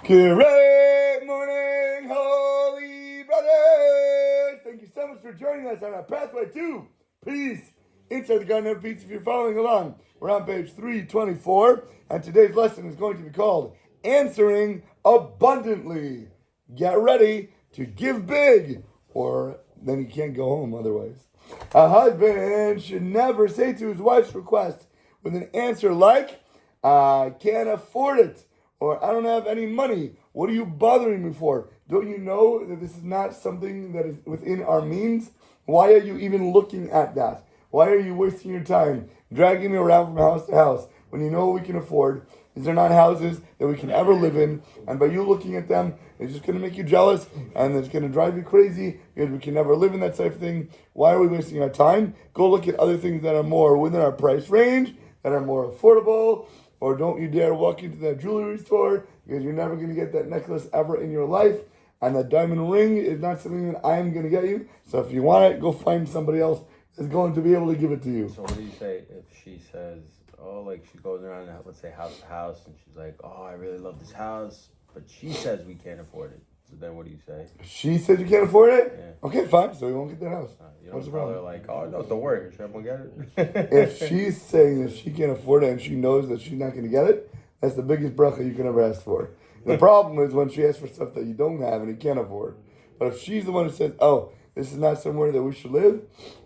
Great morning, holy brothers! Thank you so much for joining us on our pathway to peace inside the Garden of Peace. If you're following along, we're on page 324, and today's lesson is going to be called Answering Abundantly. Get ready to give big, or then you can't go home otherwise. A husband should never say to his wife's request with an answer like, I can't afford it, or I don't have any money. What are you bothering me for? Don't you know that this is not something that is within our means? Why are you even looking at that? Why are you wasting your time dragging me around from house to house when you know what we can afford? These are not houses that we can ever live in, and by you looking at them, it's just going to make you jealous, and it's going to drive you crazy because we can never live in that type of thing. Why are we wasting our time? Go look at other things that are more within our price range, that are more affordable. Or don't you dare walk into that jewelry store because you're never going to get that necklace ever in your life. And that diamond ring is not something that I am going to get you. So if you want it, go find somebody else that's going to be able to give it to you. So what do you say if she says, oh, like she goes around, let's say house to house, and she's like, oh, I really love this house, but she says we can't afford it. So then what do you say? She said you can't afford it? Yeah. Okay, fine. So we won't get that house. You don't tell her like, oh, no, don't worry. I'm going to get it. If she's saying that she can't afford it and she knows that she's not going to get it, that's the biggest bracha you can ever ask for. The problem is when she asks for stuff that you don't have and you can't afford. But if she's the one who says, oh, this is not somewhere that we should live,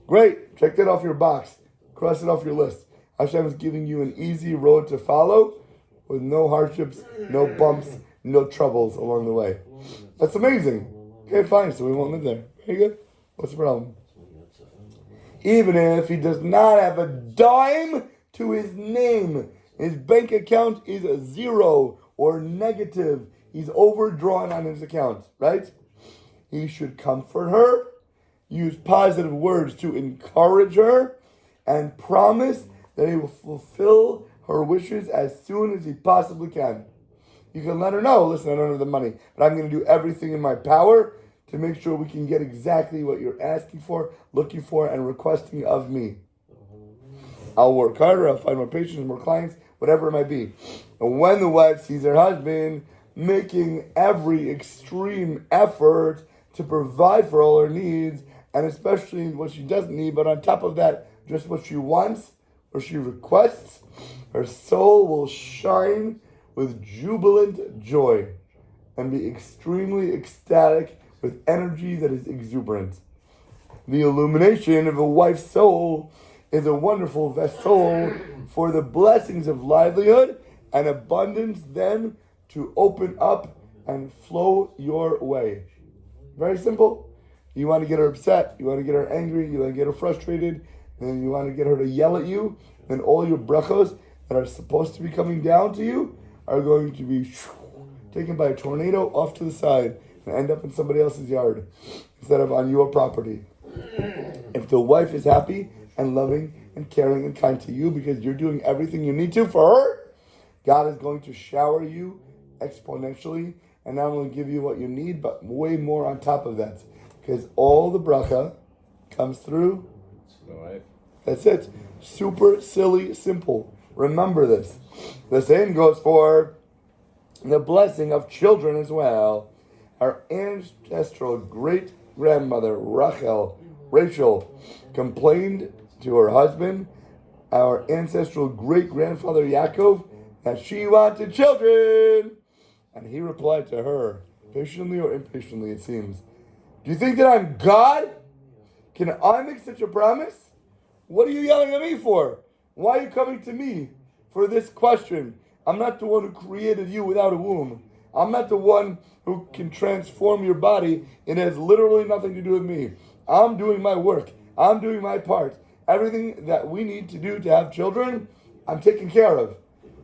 great. Check that off your box. Cross it off your list. Hashem is giving you an easy road to follow with no hardships, no bumps, no troubles along the way. That's amazing. Okay, fine. So we won't live there. Very good. What's the problem? Even if he does not have a dime to his name, his bank account is a zero or negative. He's overdrawn on his account, right? He should comfort her, use positive words to encourage her, and promise that he will fulfill her wishes as soon as he possibly can. You can let her know, listen, I don't have the money, but I'm going to do everything in my power to make sure we can get exactly what you're asking for, looking for, and requesting of me. I'll work harder, I'll find more patients, more clients, whatever it might be. And when the wife sees her husband making every extreme effort to provide for all her needs, and especially what she doesn't need, but on top of that, just what she wants or she requests, her soul will shine with jubilant joy and be extremely ecstatic with energy that is exuberant. The illumination of a wife's soul is a wonderful vessel for the blessings of livelihood and abundance then to open up and flow your way. Very simple. You want to get her upset, you want to get her angry, you want to get her frustrated, and you want to get her to yell at you, then all your brachos that are supposed to be coming down to you are going to be taken by a tornado off to the side and end up in somebody else's yard instead of on your property. If the wife is happy and loving and caring and kind to you because you're doing everything you need to for her, God is going to shower you exponentially and not only give you what you need, but way more on top of that. Because all the bracha comes through. That's it. Super silly, simple. Remember this. The same goes for the blessing of children as well. Our ancestral great-grandmother, Rachel, complained to her husband, our ancestral great-grandfather, Yaakov, that she wanted children. And he replied to her, patiently or impatiently, it seems, do you think that I'm God? Can I make such a promise? What are you yelling at me for? Why are you coming to me for this question? I'm not the one who created you without a womb. I'm not the one who can transform your body. It has literally nothing to do with me. I'm doing my work. I'm doing my part. Everything that we need to do to have children, I'm taking care of.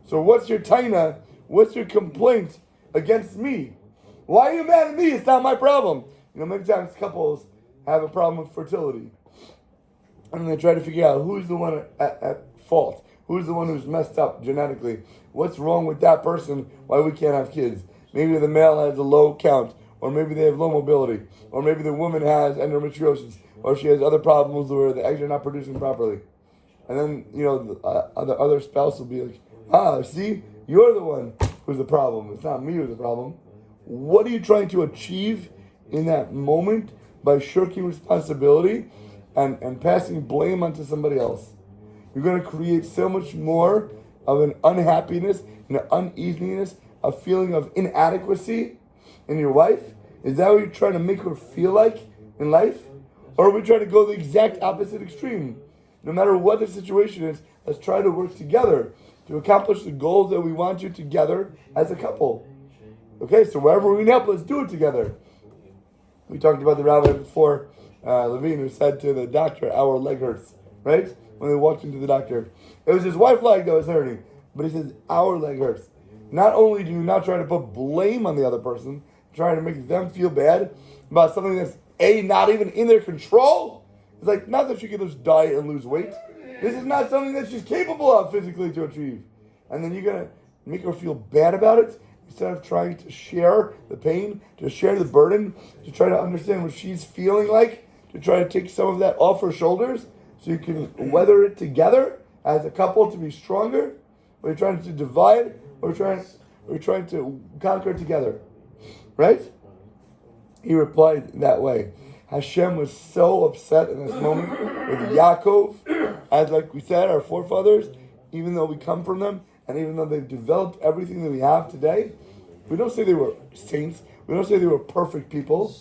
So what's your taina? What's your complaint against me? Why are you mad at me? It's not my problem. You know, many times couples have a problem with fertility. And they try to figure out who's the one at fault. Who's the one who's messed up genetically? What's wrong with that person? Why we can't have kids? Maybe the male has a low count, or maybe they have low mobility, or maybe the woman has endometriosis, or she has other problems where the eggs are not producing properly. And then, you know, the other spouse will be like, see, you're the one who's the problem. It's not me who's the problem. What are you trying to achieve in that moment by shirking responsibility and passing blame onto somebody else? You're going to create so much more of an unhappiness and an uneasiness, a feeling of inadequacy in your wife. Is that what you're trying to make her feel like in life? Or are we trying to go the exact opposite extreme? No matter what the situation is, let's try to work together to accomplish the goals that we want to together as a couple. Okay, so wherever we need help, let's do it together. We talked about the rabbi before, Levine, who said to the doctor, our leg hurts, right? When they walked into the doctor. It was his wife's leg that was hurting, but he says, our leg hurts. Not only do you not try to put blame on the other person, trying to make them feel bad about something that's not even in their control. It's like, not that she can just diet and lose weight. This is not something that she's capable of physically to achieve. And then you're going to make her feel bad about it instead of trying to share the pain, to share the burden, to try to understand what she's feeling like, to try to take some of that off her shoulders so you can weather it together as a couple to be stronger. Or you're trying to divide, or we're trying to conquer together. Right? He replied that way. Hashem was so upset in this moment with Yaakov, as like we said, our forefathers, even though we come from them, and even though they've developed everything that we have today, we don't say they were saints, we don't say they were perfect people.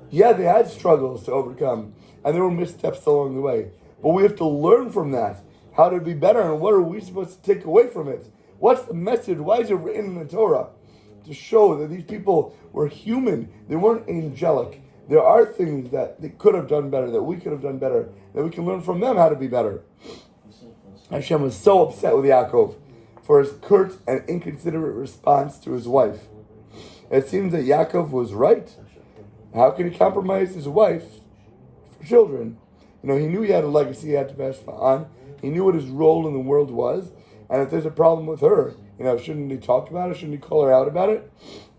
Yeah, they had struggles to overcome, and there were missteps along the way. But we have to learn from that, how to be better, and what are we supposed to take away from it? What's the message? Why is it written in the Torah? To show that these people were human. They weren't angelic. There are things that they could have done better, that we could have done better, that we can learn from them how to be better. Hashem was so upset with Yaakov for his curt and inconsiderate response to his wife. It seems that Yaakov was right. How can he compromise his wife for children? He knew he had a legacy he had to pass on. He knew what his role in the world was. And if there's a problem with her, shouldn't he talk about it? Shouldn't he call her out about it?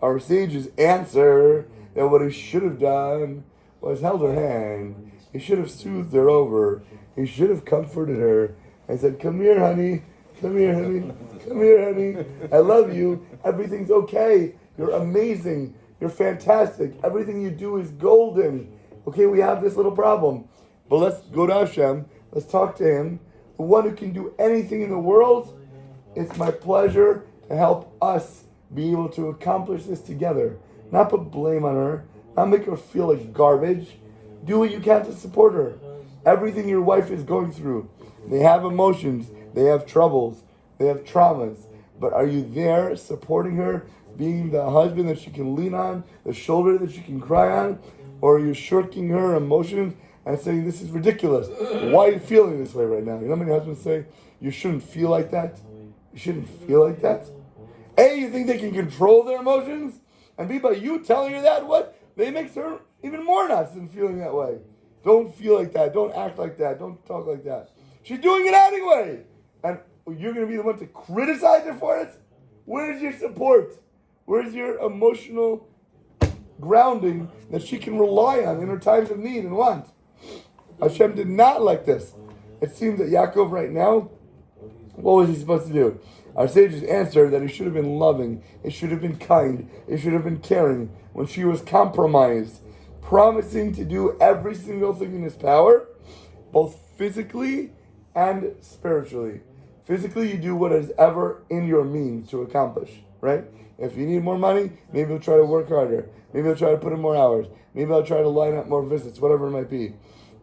Our sages answer that what he should have done was held her hand. He should have soothed her over. He should have comforted her and said, come here, honey. Come here, honey. Come here, honey. I love you. Everything's okay. You're amazing. You're fantastic. Everything you do is golden. Okay, we have this little problem. But let's go to Hashem. Let's talk to him. The one who can do anything in the world. It's my pleasure to help us be able to accomplish this together. Not put blame on her. Not make her feel like garbage. Do what you can to support her. Everything your wife is going through. They have emotions. They have troubles. They have traumas. But are you there supporting her? Being the husband that she can lean on? The shoulder that she can cry on? Or are you shirking her emotions and saying, this is ridiculous? Why are you feeling this way right now? You know how many husbands say, you shouldn't feel like that? You shouldn't feel like that. A, you think they can control their emotions? And B, by you telling her that, what? They makes her even more nuts than feeling that way. Don't feel like that. Don't act like that. Don't talk like that. She's doing it anyway. And you're going to be the one to criticize her for it? Where's your support? Where's your emotional grounding that she can rely on in her times of need and want? Hashem did not like this. It seems that Yaakov right now, what was he supposed to do? Our sages answered that he should have been loving, he should have been kind, he should have been caring when she was compromised, promising to do every single thing in his power, both physically and spiritually. Physically, you do what is ever in your means to accomplish, right? If you need more money, maybe you'll try to work harder. Maybe you'll try to put in more hours. Maybe I'll try to line up more visits, whatever it might be.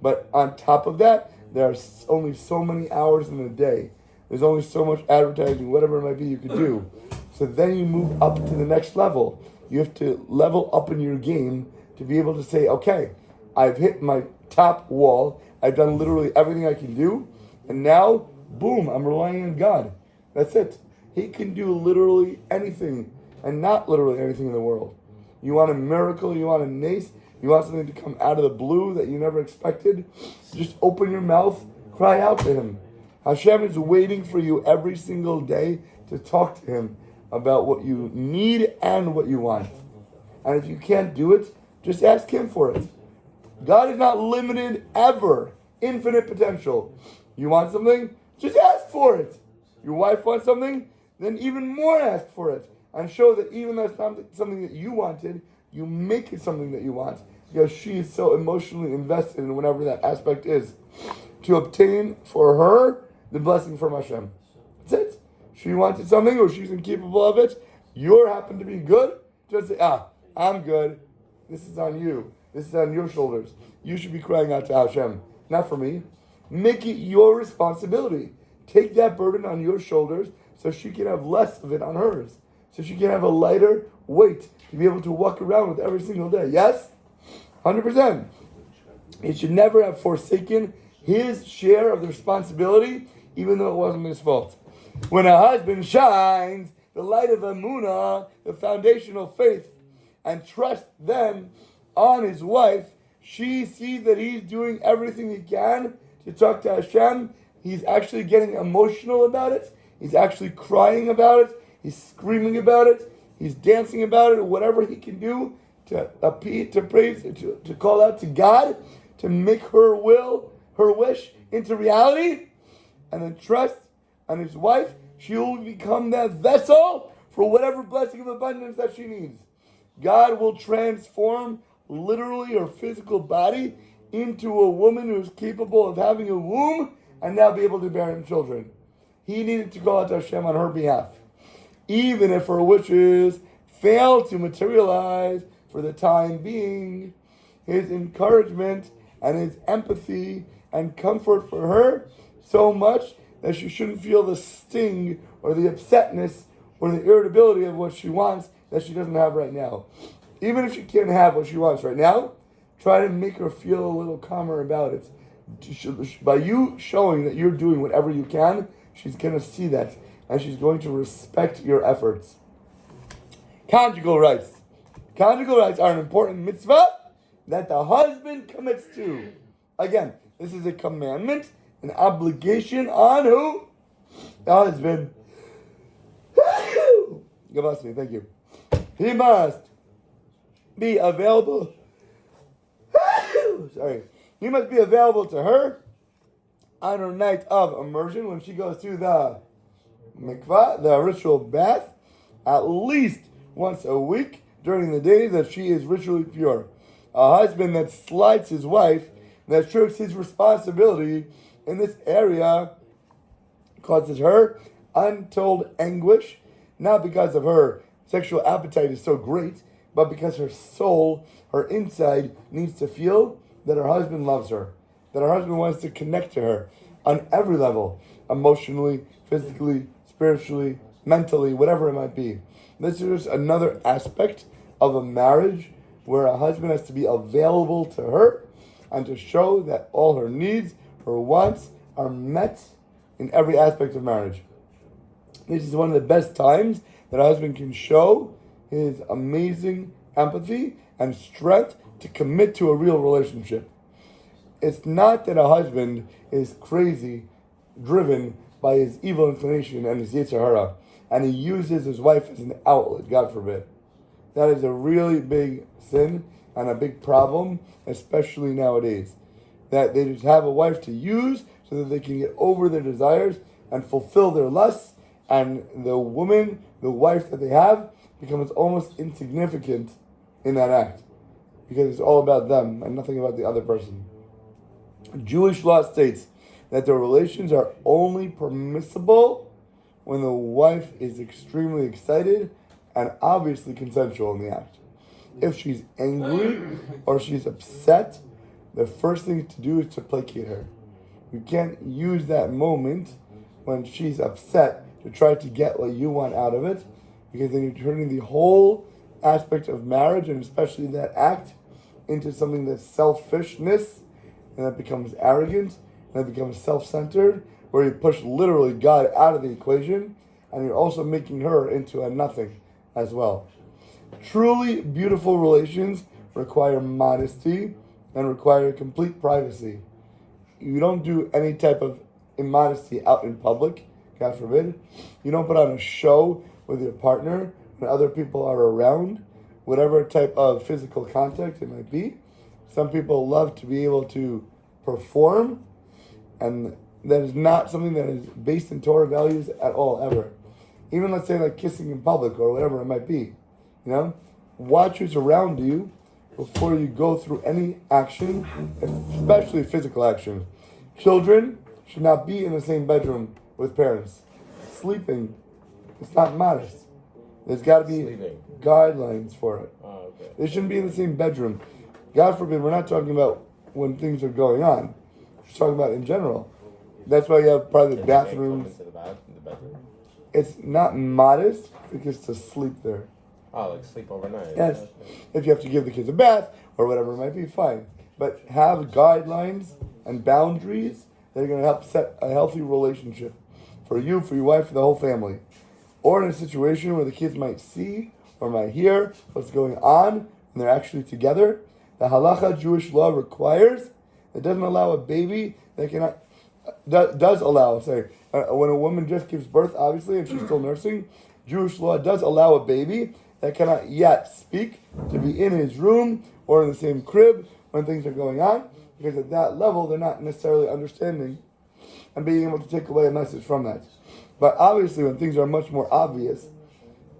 But on top of that, there are only so many hours in a day. There's only so much advertising, whatever it might be you could do. So then you move up to the next level. You have to level up in your game to be able to say, okay, I've hit my top wall. I've done literally everything I can do. And now, boom, I'm relying on God. That's it. He can do literally anything and not literally anything in the world. You want a miracle, you want a nace, you want something to come out of the blue that you never expected, just open your mouth, cry out to him. Hashem is waiting for you every single day to talk to him about what you need and what you want. And if you can't do it, just ask him for it. God is not limited ever. Infinite potential. You want something? Just ask for it. Your wife wants something? Then even more ask for it. and show that even though it's not something that you wanted, you make it something that you want, because she is so emotionally invested in whatever that aspect is, to obtain for her the blessing from Hashem. That's it. She wanted something, or she's incapable of it. You happen to be good. Just say, I'm good. This is on you. This is on your shoulders. You should be crying out to Hashem, not for me. Make it your responsibility. Take that burden on your shoulders so she can have less of it on hers. So she can have a lighter weight to be able to walk around with every single day. Yes? 100%. He should never have forsaken his share of the responsibility, even though it wasn't his fault. When a husband shines the light of Emunah, the foundational faith, and trust then on his wife, she sees that he's doing everything he can to talk to Hashem. He's actually getting emotional about it. He's actually crying about it. He's screaming about it. He's dancing about it. Whatever he can do to appease, to praise, to call out to God, to make her will, her wish into reality, and then trust on his wife. She will become that vessel for whatever blessing of abundance that she needs. God will transform literally her physical body into a woman who is capable of having a womb and now be able to bear him children. He needed to call out to Hashem on her behalf. Even if her wishes fail to materialize for the time being, his encouragement and his empathy and comfort for her so much that she shouldn't feel the sting or the upsetness or the irritability of what she wants that she doesn't have right now. Even if she can't have what she wants right now, try to make her feel a little calmer about it. By you showing that you're doing whatever you can, she's going to see that, and she's going to respect your efforts. Conjugal rights. Conjugal rights are an important mitzvah that the husband commits to. Again, this is a commandment, an obligation on who? The husband. Gavasmi, thank you. He must be available. He must be available to her on her night of immersion when she goes to the mikvah, the ritual bath, at least once a week during the days that she is ritually pure. A husband that slights his wife, that shirks his responsibility in this area, causes her untold anguish, not because of her sexual appetite is so great, but because her soul, her inside, needs to feel that her husband loves her, that her husband wants to connect to her on every level, emotionally, physically, spiritually, mentally, whatever it might be. This is just another aspect of a marriage where a husband has to be available to her and to show that all her needs, her wants are met in every aspect of marriage. This is one of the best times that a husband can show his amazing empathy and strength to commit to a real relationship. It's not that a husband is crazy, driven by his evil inclination and his Yetzer Hara, and he uses his wife as an outlet, God forbid. That is a really big sin and a big problem, especially nowadays. That they just have a wife to use so that they can get over their desires and fulfill their lusts, and the woman, the wife that they have, becomes almost insignificant in that act, because it's all about them and nothing about the other person. Jewish law states that the relations are only permissible when the wife is extremely excited and obviously consensual in the act. If she's angry or she's upset, the first thing to do is to placate her. You can't use that moment when she's upset to try to get what you want out of it, because then you're turning the whole aspect of marriage, and especially that act, into something that's selfishness, and that becomes arrogant, and it becomes self-centered, where you push literally God out of the equation, and you're also making her into a nothing as well. Truly beautiful relations require modesty and require complete privacy. You don't do any type of immodesty out in public, God forbid. You don't put on a show with your partner when other people are around, whatever type of physical contact it might be. Some people love to be able to perform, and that is not something that is based in Torah values at all, ever. Even let's say like kissing in public or whatever it might be. You know? Watch who's around you before you go through any action, especially physical action. Children should not be in the same bedroom with parents. Sleeping, it's not modest. There's got to be guidelines for it. Oh, okay. They shouldn't be in the same bedroom. God forbid, we're not talking about when things are going on. We're just talking about in general. That's why you have private bathrooms. Into the bedroom. It's not modest because to sleep there. Oh, like sleep overnight. Yes. If you have to give the kids a bath or whatever it might be, fine. But have guidelines and boundaries that are going to help set a healthy relationship for you, for your wife, for the whole family. Or in a situation where the kids might see or might hear what's going on and they're actually together. The halacha Jewish law requires, it doesn't allow a baby that cannot, does allow, when a woman just gives birth, obviously, and she's still nursing, Jewish law does allow a baby that cannot yet speak to be in his room or in the same crib when things are going on, because at that level they're not necessarily understanding and being able to take away a message from that. But obviously when things are much more obvious,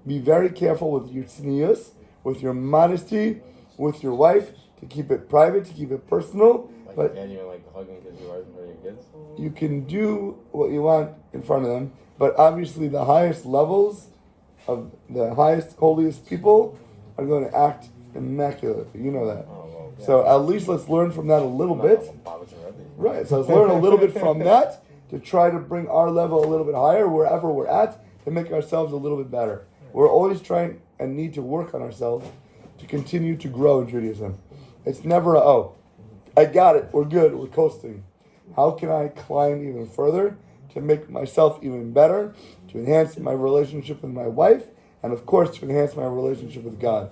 be very careful with your tznius, with your modesty, with your wife, to keep it private, to keep it personal. Like but you can't even like hugging because you are in front of your kids? You can do what you want in front of them, but obviously the highest levels of the highest, holiest people are going to act immaculately. You know that. Oh, well, yeah. So at least let's learn from that a little bit. Right, so let's learn a little bit from that to try to bring our level a little bit higher wherever we're at to make ourselves a little bit better. We're always trying and need to work on ourselves to continue to grow in Judaism. It's never I got it, we're good, we're coasting. How can I climb even further to make myself even better, to enhance my relationship with my wife, and of course to enhance my relationship with God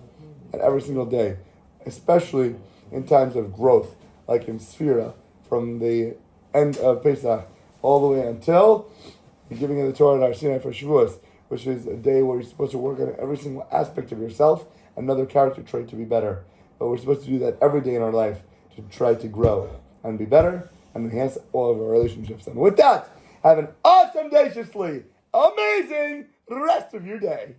and every single day, especially in times of growth, like in Sphira, from the end of Pesach all the way until the giving of the Torah at Har Sinai for Shavuos, which is a day where you're supposed to work on every single aspect of yourself, another character trait to be better. But we're supposed to do that every day in our life to try to grow and be better and enhance all of our relationships. And with that, have an awesome, amazing rest of your day.